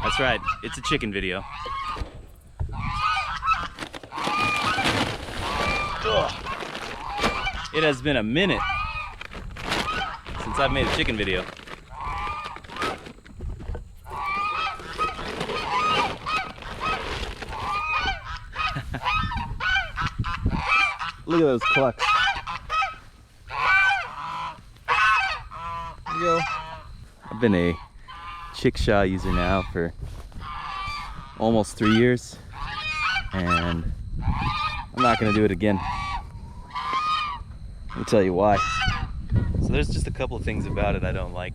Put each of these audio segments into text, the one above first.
That's right, it's a chicken video. Ugh. It has been a minute since I've made a chicken video. Look at those clucks. There you go. I've been a Chickshaw user now for almost 3 years, and I'm not going to do it again. Let me tell you why. So there's just a couple of things about it I don't like.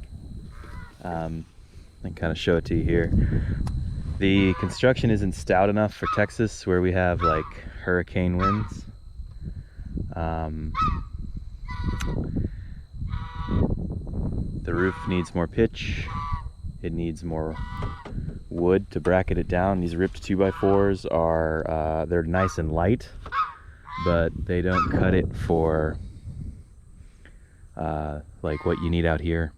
I can kind of show it to you here. The construction isn't stout enough for Texas, where we have like hurricane winds. The roof needs more pitch. It needs more wood to bracket it down. These ripped 2x4s are they're nice and light, but they don't cut it for like what you need out here.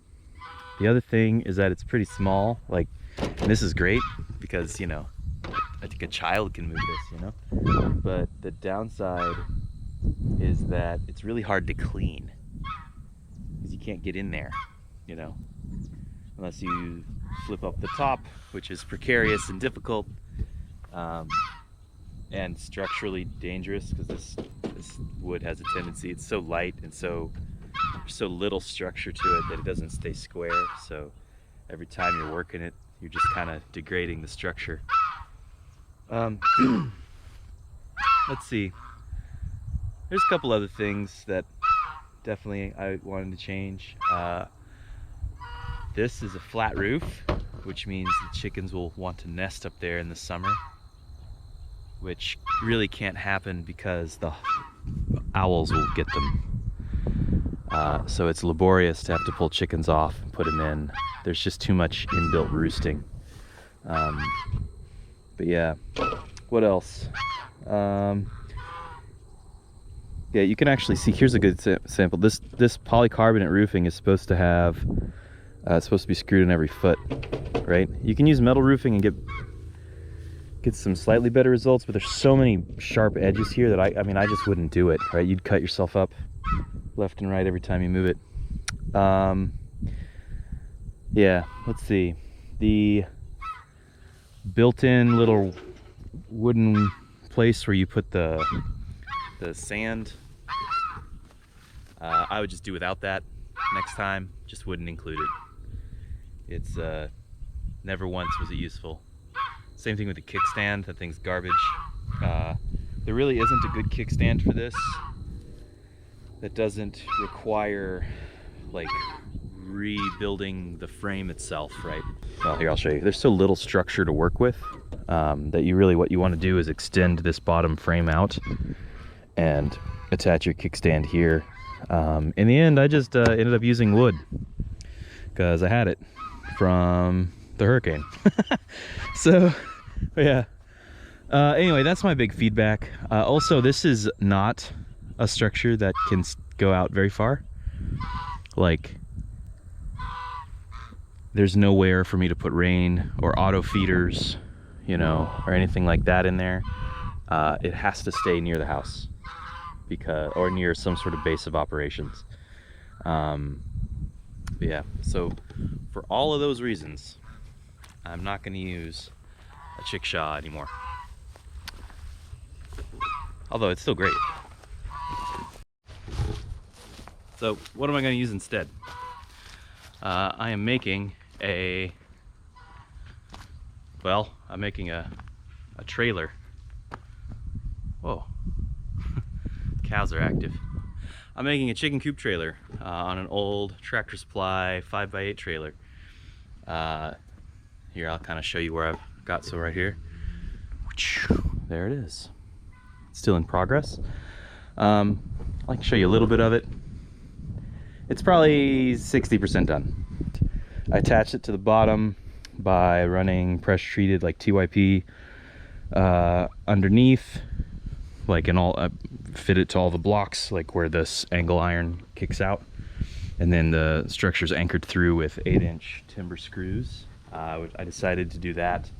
The other thing is that it's pretty small. Like, and this is great because, you know, I think a child can move this, you know. But the downside is that it's really hard to clean because you can't get in there, you know, unless you flip up the top, which is precarious and difficult, and structurally dangerous because this wood has a tendency, it's so light and so little structure to it that it doesn't stay square. So every time you're working it, you're just kind of degrading the structure. Let's see. There's a couple other things that definitely I wanted to change. This is a flat roof, which means the chickens will want to nest up there in the summer, which really can't happen because the owls will get them. So it's laborious to have to pull chickens off and put them in. There's just too much inbuilt roosting. But yeah, what else? Yeah, you can actually see, here's a good sample. This polycarbonate roofing is supposed to have, it's supposed to be screwed in every foot, right? You can use metal roofing and get some slightly better results, but there's so many sharp edges here that I mean, I just wouldn't do it, right? You'd cut yourself up left and right every time you move it. Yeah, let's see. The built-in little wooden place where you put the sand, I would just do without that next time. Just wouldn't include it. It's never once was it useful. Same thing with the kickstand. That thing's garbage. There really isn't a good kickstand for this that doesn't require like rebuilding the frame itself, right? Well, here, I'll show you. There's so little structure to work with that you really, what you want to do is extend this bottom frame out and attach your kickstand here. In the end, I just ended up using wood because I had it from the hurricane. So yeah, anyway, that's my big feedback. Also, this is not a structure that can go out very far. Like, there's nowhere for me to put rain or auto feeders, you know, or anything like that in there. It has to stay near the house, because, or near some sort of base of operations. But yeah, so for all of those reasons, I'm not going to use a Chickshaw anymore. Although it's still great. So what am I going to use instead? I am making a trailer. Whoa. Cows are active. I'm making a chicken coop trailer on an old Tractor Supply 5x8 trailer. Here, I'll kind of show you where I've got. So right here, there it is. It's still in progress. I can show you a little bit of it. It's probably 60% done. I attached it to the bottom by running pressure treated like TYP underneath, like, and all fit it to all the blocks, like where this angle iron kicks out, and then the structure's anchored through with 8-inch timber screws. I decided to do that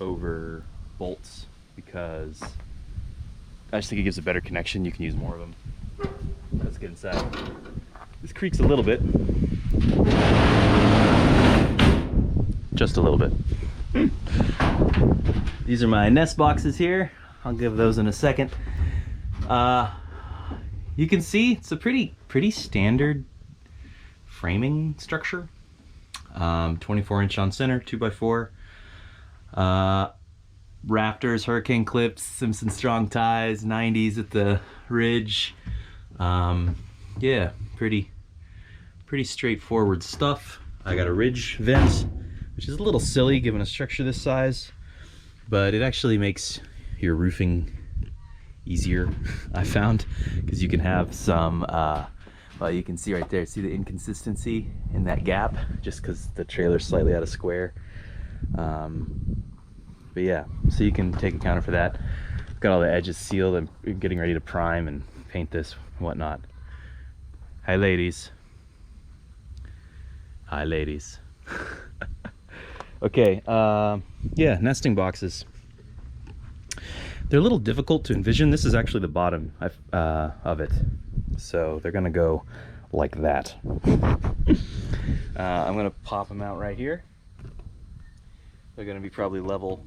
over bolts because I just think it gives a better connection. You can use more of them. Let's get inside. This creaks a little bit. Just a little bit. These are my nest boxes here. I'll give those in a second. You can see it's a pretty standard framing structure. 24-inch on center, 2x4. Raptors, Hurricane clips, Simpson strong ties, 90s at the ridge. Yeah, pretty straightforward stuff. I got a ridge vent, which is a little silly given a structure this size, but it actually makes your roofing easier, I found, because you can have some, well, you can see right there, see the inconsistency in that gap, just because the trailer's slightly out of square. But yeah, so you can take account for that. Got all the edges sealed. I'm getting ready to prime and paint this and whatnot. Hi ladies. Hi ladies. Okay, yeah, nesting boxes. They're a little difficult to envision. This is actually the bottom of it. So they're gonna go like that. I'm gonna pop them out right here. They're gonna be probably level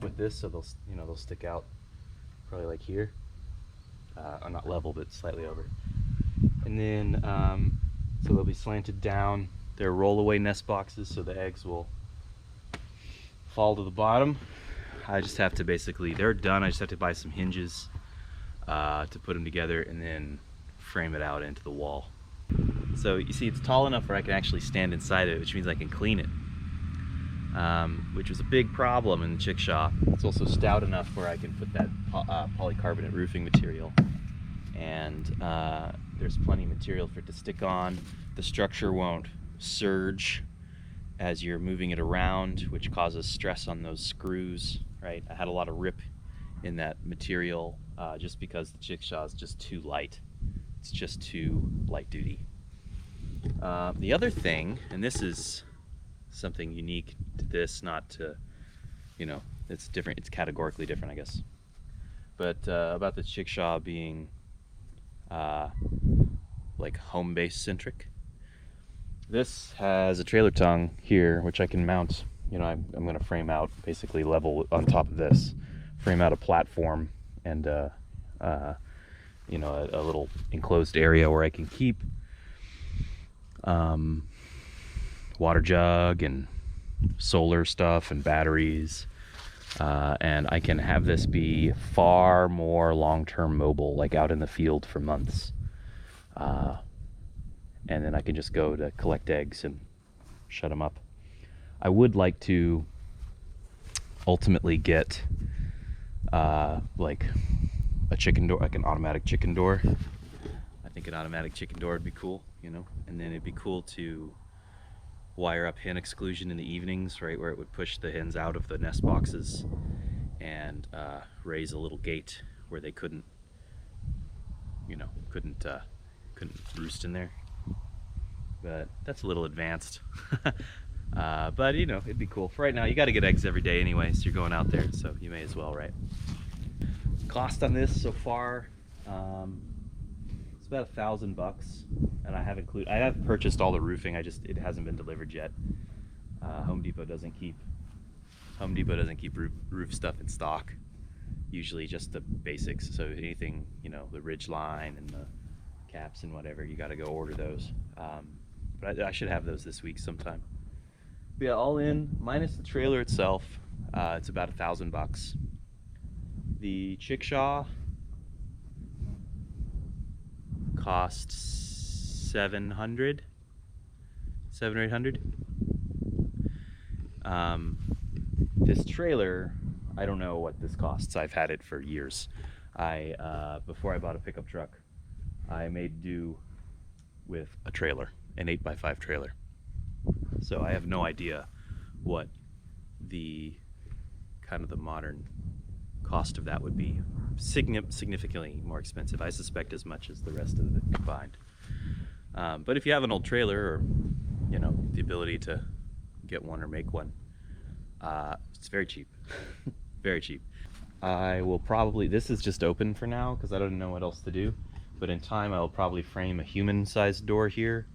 with this, so they'll stick out probably like here. Or not level, but slightly over. And then, so they'll be slanted down. They're rollaway nest boxes, so the eggs will fall to the bottom. I just have to basically, they're done. I just have to buy some hinges to put them together and then frame it out into the wall. So you see it's tall enough where I can actually stand inside it, which means I can clean it, which was a big problem in the Chickshaw. It's also stout enough where I can put that polycarbonate roofing material, and there's plenty of material for it to stick on. The structure won't surge as you're moving it around, which causes stress on those screws, right? I had a lot of rip in that material just because the Chickshaw is just too light. It's just too light duty. The other thing, and this is something unique to this, not to, it's different, it's categorically different, I guess. But about the Chickshaw being like home base centric. This has a trailer tongue here, which I can mount. I'm going to frame out basically level on top of this, frame out a platform and a little enclosed area where I can keep water jug and solar stuff and batteries, and I can have this be far more long-term mobile, like out in the field for months. And then I can just go to collect eggs and shut them up. I would like to ultimately get like a chicken door, like an automatic chicken door. I think an automatic chicken door would be cool, and then it'd be cool to wire up hen exclusion in the evenings, right, where it would push the hens out of the nest boxes and raise a little gate where they couldn't roost in there. But that's a little advanced. But it'd be cool. For right now, you got to get eggs every day anyway, so you're going out there, so you may as well, right? Cost on this so far, it's about $1,000, and I have purchased all the roofing. It hasn't been delivered yet. Home Depot doesn't keep roof stuff in stock. Usually just the basics. So anything, the ridge line and the caps and whatever, you got to go order those. But I should have those this week sometime. But yeah, all in, minus the trailer itself, it's about $1,000. The Chickshaw cost $700 or $800. This trailer, I don't know what this costs. I've had it for years. Before I bought a pickup truck, I made do with a trailer, an 8x5 trailer. So I have no idea what the modern cost of that would be. Significantly more expensive. I suspect as much as the rest of it combined. But if you have an old trailer, or the ability to get one or make one. It's very cheap. Very cheap. I will probably, this is just open for now because I don't know what else to do, but in time I'll probably frame a human-sized door here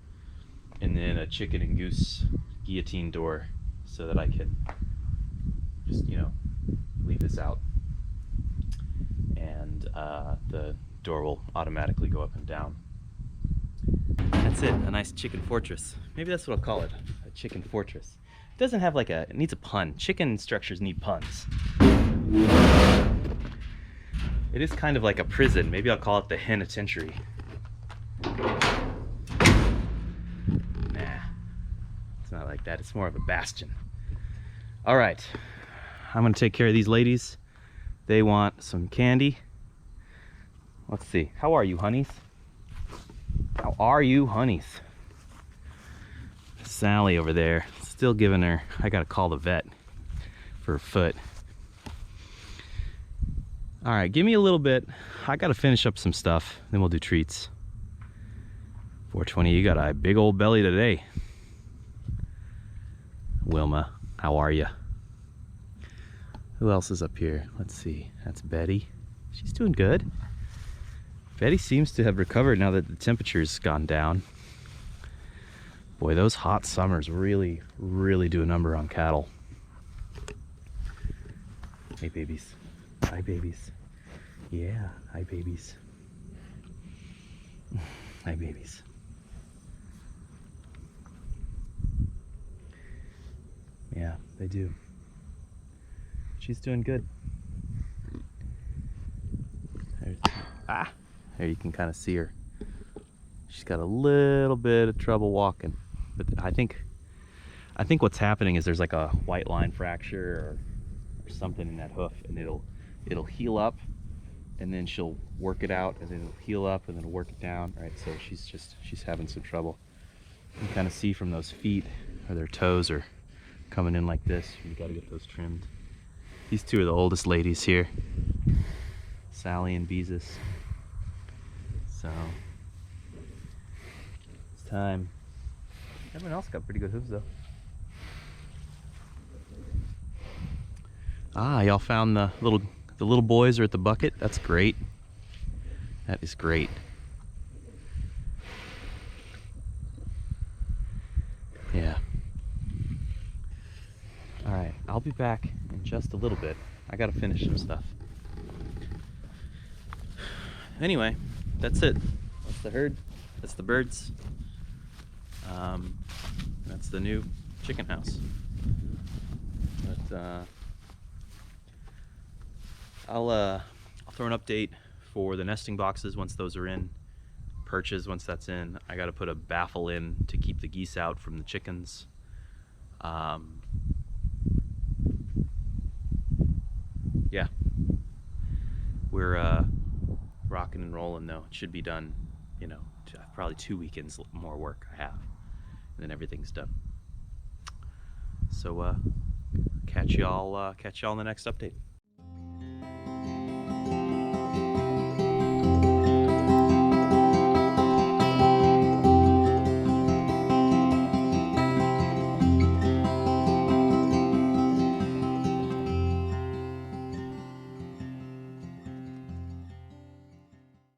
and then a chicken and goose guillotine door so that I can just, you know, leave this out and the door will automatically go up and down. That's it, a nice chicken fortress. Maybe that's what I'll call it, a chicken fortress. It doesn't have like it needs a pun. Chicken structures need puns. It is kind of like a prison. Maybe I'll call it the henitentiary. Nah, it's not like that. It's more of a bastion. All right, I'm gonna take care of these ladies. They want some candy. Let's see, how are you, honeys? How are you, honeys? Sally over there, still giving her, I gotta call the vet for her foot. All right, give me a little bit. I gotta finish up some stuff, then we'll do treats. 420, you got a big old belly today. Wilma, how are you? Who else is up here? Let's see, that's Betty. She's doing good. Betty seems to have recovered now that the temperature's gone down. Boy, those hot summers really, really do a number on cattle. Hey, babies. Hi, babies. Yeah, hi, babies. Hi, babies. Yeah, they do. She's doing good. There you can kind of see her. She's got a little bit of trouble walking, but I think what's happening is there's like a white line fracture or something in that hoof, and it'll heal up, and then she'll work it out, and then it'll heal up, and then work it down. Right, so she's having some trouble. You can kind of see from those feet, or their toes are coming in like this. You got to get those trimmed. These two are the oldest ladies here, Sally and Beezus. So it's time. Everyone else got pretty good hooves though. Ah, y'all found the little boys are at the bucket. That's great. That is great. Yeah. All right, I'll be back in just a little bit. I gotta finish some stuff. Anyway, that's it. That's the herd. That's the birds. That's the new chicken house. But I'll throw an update for the nesting boxes once those are in. Perches once that's in. I got to put a baffle in to keep the geese out from the chickens. Yeah, we're rocking and rolling though. It should be done, you know, probably 2 weekends more work I have, and then everything's done. So catch y'all in the next update.